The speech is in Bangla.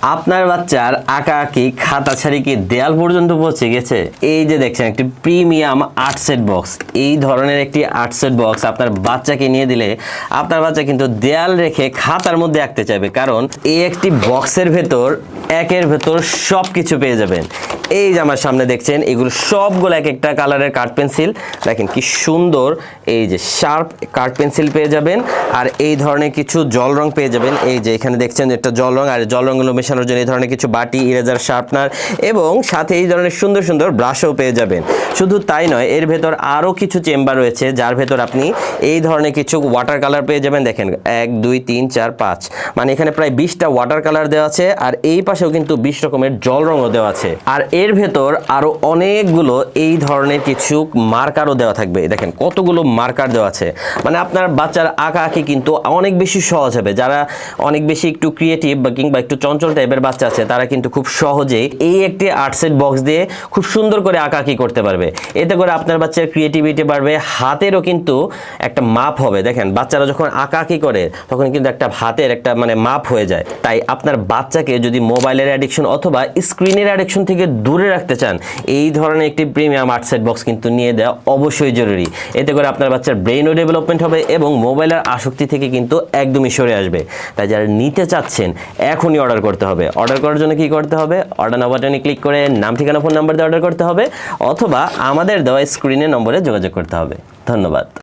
আপনার বাচ্চার আঁকাআঁকি খাতা ছাড়ি কি দেয়াল পর্যন্ত পৌঁছে গেছে? এই যে দেখছেন একটি প্রিমিয়াম আর্ট সেট বক্স। এই ধরনের একটি আর্ট সেট বক্স আপনার বাচ্চাকে নিয়ে দিলে আপনার বাচ্চা কিন্তু দেয়াল রেখে খাতার মধ্যে আঁকতে চাইবে, কারণ এই একটি বক্সের ভেতর একের ভেতর সব কিছু পেয়ে যাবেন। এই যে আমার সামনে দেখছেন এগুলো সবগুলো এক একটা কালারের কাঠ পেন্সিল। দেখেন কি সুন্দর, এই যে শার্প কাঠ পেন্সিল পেয়ে যাবেন, আর এই ধরনের কিছু জল রং পেয়ে যাবেন। এই যে এখানে দেখছেন একটা জল রং, আর জল রঙগুলো মেশানোর জন্য এই ধরনের কিছু বাটি, ইরেজার, শার্পনার এবং সাথে এই ধরনের সুন্দর সুন্দর ব্রাশও পেয়ে যাবেন। শুধু তাই নয়, এর ভেতর আরও কিছু চেম্বার রয়েছে যার ভেতর আপনি এই ধরনের কিছু ওয়াটার কালার পেয়ে যাবেন। দেখেন 1 2 3 4 5, মানে এখানে প্রায় 20টা ওয়াটার কালার দেওয়া আছে, আর এই পাশেও কিন্তু 20 রকমের জল রঙও দেওয়া আছে। আর এর ভেতর আরো অনেকগুলো এই ধরনের কিছু মার্কারও দেওয়া থাকবে। দেখেন কতগুলো মার্কার দেওয়া আছে, মানে আপনার বাচ্চার আঁকাআঁকি কিন্তু অনেক বেশি সহজ হবে। যারা অনেক বেশি একটু ক্রিয়েটিভ বা কিংবা একটু চঞ্চল টাইপের বাচ্চা আছে, তারা কিন্তু খুব সহজেই এই একটি আর্ট সেট বক্স দিয়ে খুব সুন্দর করে আঁকাআঁকি করতে পারবে। এতে করে আপনার বাচ্চার ক্রিয়েটিভিটি বাড়বে, হাতেরও কিন্তু একটা মাপ হবে। দেখেন বাচ্চারা যখন আঁকাআঁকি করে তখন কিন্তু একটা হাতের একটা মানে মাপ হয়ে যায়। তাই আপনার বাচ্চাকে যদি মোবাইলের অ্যাডিকশন অথবা স্ক্রিনের অ্যাডিকশন থেকে দূরে রাখতে চান, এই ধরনের একটি প্রিমিয়াম আর্ট সেট বক্স কিন্তু নিয়ে দেওয়া অবশ্যই জরুরি। এতে করে আপনার বাচ্চার ব্রেইনও ডেভেলপমেন্ট হবে এবং মোবাইলের আসক্তি থেকে কিন্তু একদমই সরে আসবে। তাই যারা নিতে চাচ্ছেন এখনই অর্ডার করতে হবে। অর্ডার করার জন্য কি করতে হবে? অর্ডার নাও বাটনে ক্লিক করে নাম, ঠিকানা, ফোন নাম্বার দিয়ে অর্ডার করতে হবে, অথবা আমাদের দেওয়া স্ক্রিনের নম্বরে যোগাযোগ করতে হবে। ধন্যবাদ।